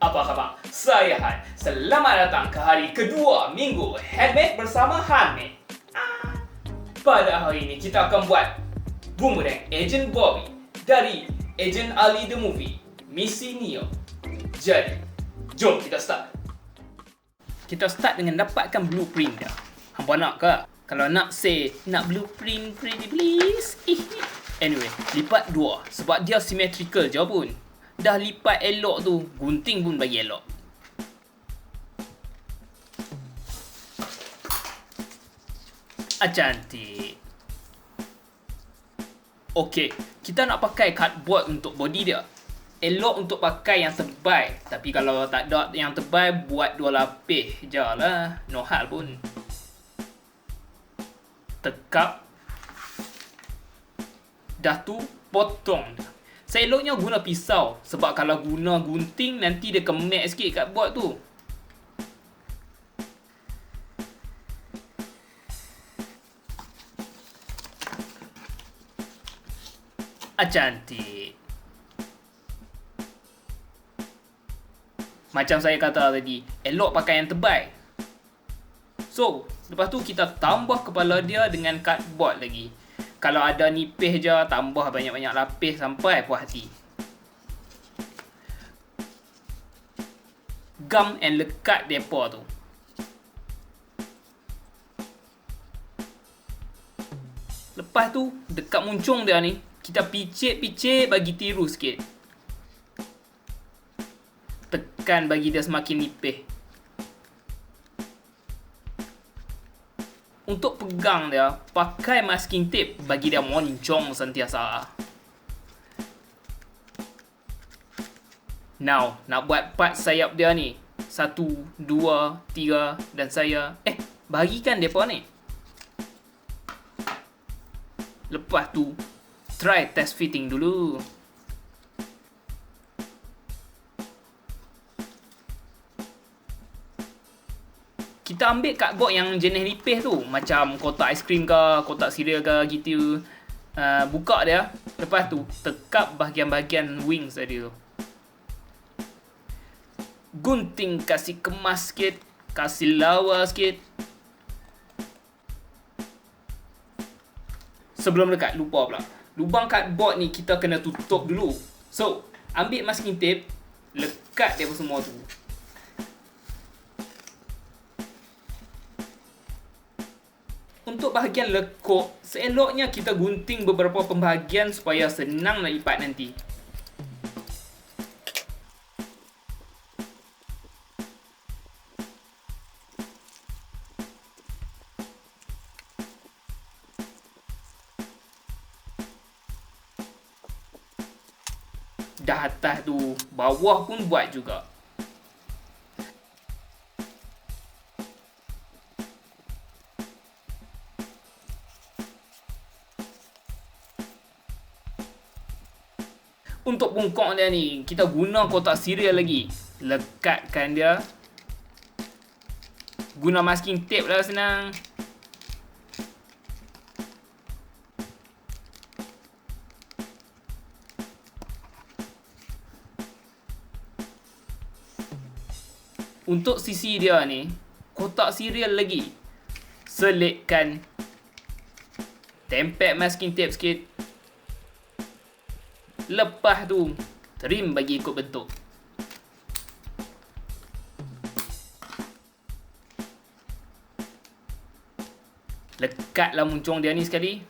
Apa khabar? Saya Han. Selamat datang ke hari kedua Minggu Handmade bersama Handmade. Pada hari ini kita akan buat Boomerang Ejen dari Ejen Ali the Movie, Misi Neo. Jadi, jom kita start. Kita start dengan dapatkan blueprint dia. Hampa nak ke? Kalau nak, say nak blueprint pretty please. Anyway, lipat dua sebab dia symmetrical je pun. Dah lipat elok tu, gunting pun bagi elok. Cantik. Okey, kita nak pakai cardboard untuk body dia. Elok untuk pakai yang tebal. Tapi kalau tak ada yang tebal, buat 2 lapis je lah. No hal pun. Tekap. Dah tu, potong dah. Seeloknya guna pisau. Sebab kalau guna gunting, nanti dia kemek sikit kat board tu. Cantik. Macam saya kata tadi, elok pakai yang tebal. So, lepas tu kita tambah kepala dia dengan cardboard lagi. Kalau ada nipis je, tambah banyak-banyak lapis sampai puas hati. Gum and lekat depa tu. Lepas tu, dekat muncung dia ni, kita picit-picit bagi tiru sikit. Tekan bagi dia semakin nipis. Untuk pegang dia, pakai masking tape bagi dia moncong sentiasa. Now, nak buat part sayap dia ni. 1, 2, 3 dan saya... bagikan depa ni. Lepas tu, try test fitting dulu. Kita ambil cardboard yang jenis nipis tu. Macam kotak aiskrim ke, kotak cereal ke gitu. Buka dia. Lepas tu, tekap bahagian-bahagian wings tadi tu. Gunting kasih kemas sikit. Kasih lawa sikit. Sebelum lekat, lupa pula. Lubang cardboard ni kita kena tutup dulu. So, ambil masking tape. Lekat dia semua tu. Untuk bahagian lekuk, seeloknya kita gunting beberapa pembahagian supaya senang nak lipat nanti. Dah atas tu, bawah pun buat juga. Untuk bungkuk dia ni, kita guna kotak cereal lagi. Lekatkan dia. Guna masking tape lah senang. Untuk sisi dia ni, kotak cereal lagi. Selitkan. Tempel masking tape sikit. Lepas tu, trim bagi ikut bentuk. Lekatlah muncung dia ni sekali.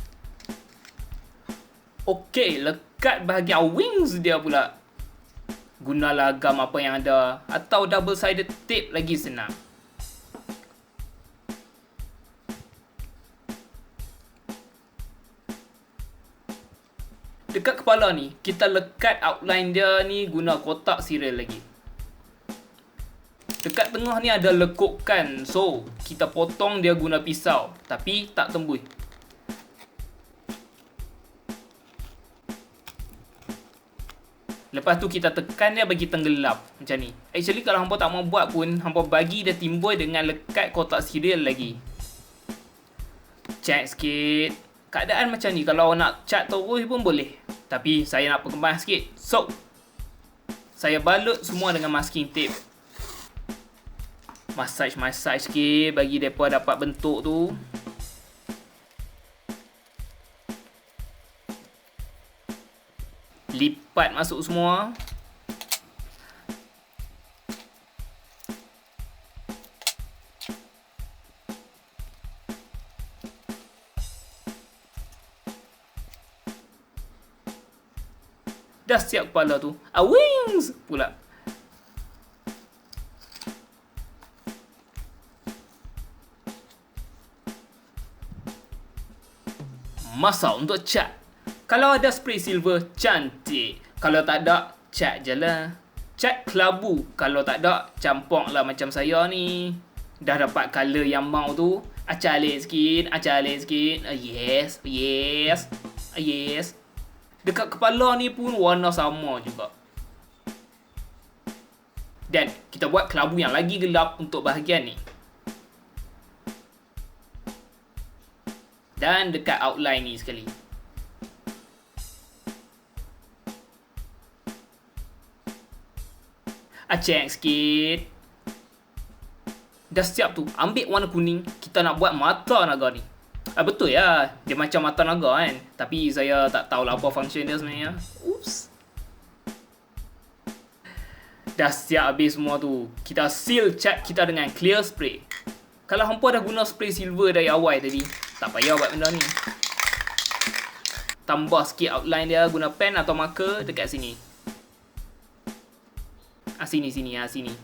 Okey, lekat bahagian wings dia pula. Gunalah gam apa yang ada. Atau double sided tape lagi senang. Dekat kepala ni, kita lekat outline dia ni guna kotak cereal lagi. Dekat tengah ni ada lekukan. So, kita potong dia guna pisau. Tapi, tak tembus. Lepas tu, kita tekan dia bagi tenggelap. Macam ni. Actually, kalau hampa tak mau buat pun, hampa bagi dia timbul dengan lekat kotak cereal lagi. Cat sikit. Keadaan macam ni, kalau nak cat terus pun boleh. Tapi saya nak perkembang sikit. So, Saya balut semua dengan masking tape. Massage sikit bagi mereka dapat bentuk tu. Lipat masuk semua. Dah siap kepala tu. Wings pula. Masa untuk cat. Kalau ada spray silver, cantik. Kalau tak ada, cat je lah. Cat kelabu. Kalau tak ada, campur lah macam saya ni. Dah dapat colour yang mau tu. Acalik sikit. Yes. Dekat kepala ni pun warna sama juga. Dan kita buat kelabu yang lagi gelap untuk bahagian ni. Dan dekat outline ni sekali. Aceng sikit. Dah siap tu. Ambil warna kuning. Kita nak buat mata naga ni. Betul ya. Dia macam mata naga kan. Tapi saya tak tahulah apa function dia sebenarnya. Oops. Dah siap habis semua tu. Kita seal cat kita dengan clear spray. Kalau hampa dah guna spray silver dari awal tadi, tak payah buat benda ni. Tambah sikit outline dia guna pen atau marker dekat sini. Sini. Sini.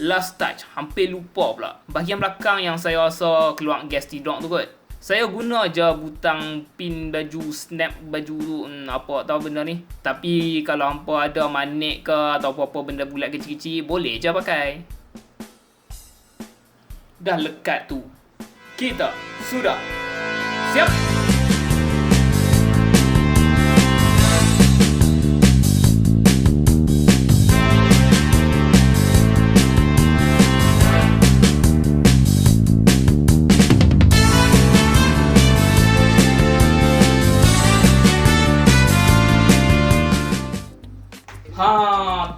Last touch, hampir lupa pula. Bahagian belakang yang saya rasa keluar gas tidur tu kot. Saya guna je butang pin baju, snap baju tu, apa tahu benda ni. Tapi kalau hampa ada magnet ke atau apa-apa benda bulat kecil-kecil, boleh je pakai. Dah lekat tu. Kita sudah siap.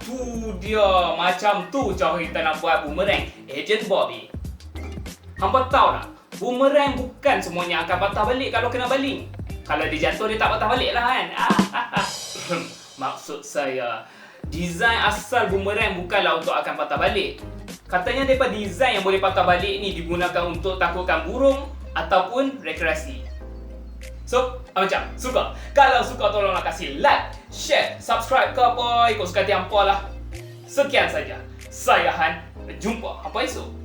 Tu dia. Macam tu cara kita nak buat boomerang Ejen Bobby. Hampa tahu tak? Boomerang bukan semuanya akan patah balik kalau kena baling. Kalau dia jatuh, dia tak patah balik lah kan? Maksud saya, design asal boomerang bukanlah untuk akan patah balik. Katanya daripada design yang boleh patah balik ni digunakan untuk takutkan burung ataupun rekreasi. So, macam suka? Kalau suka tolonglah kasih like, share, subscribe ke apa, ikut suka hati hampa lah. Sekian saja. Saya Han. Jumpa hampa esok.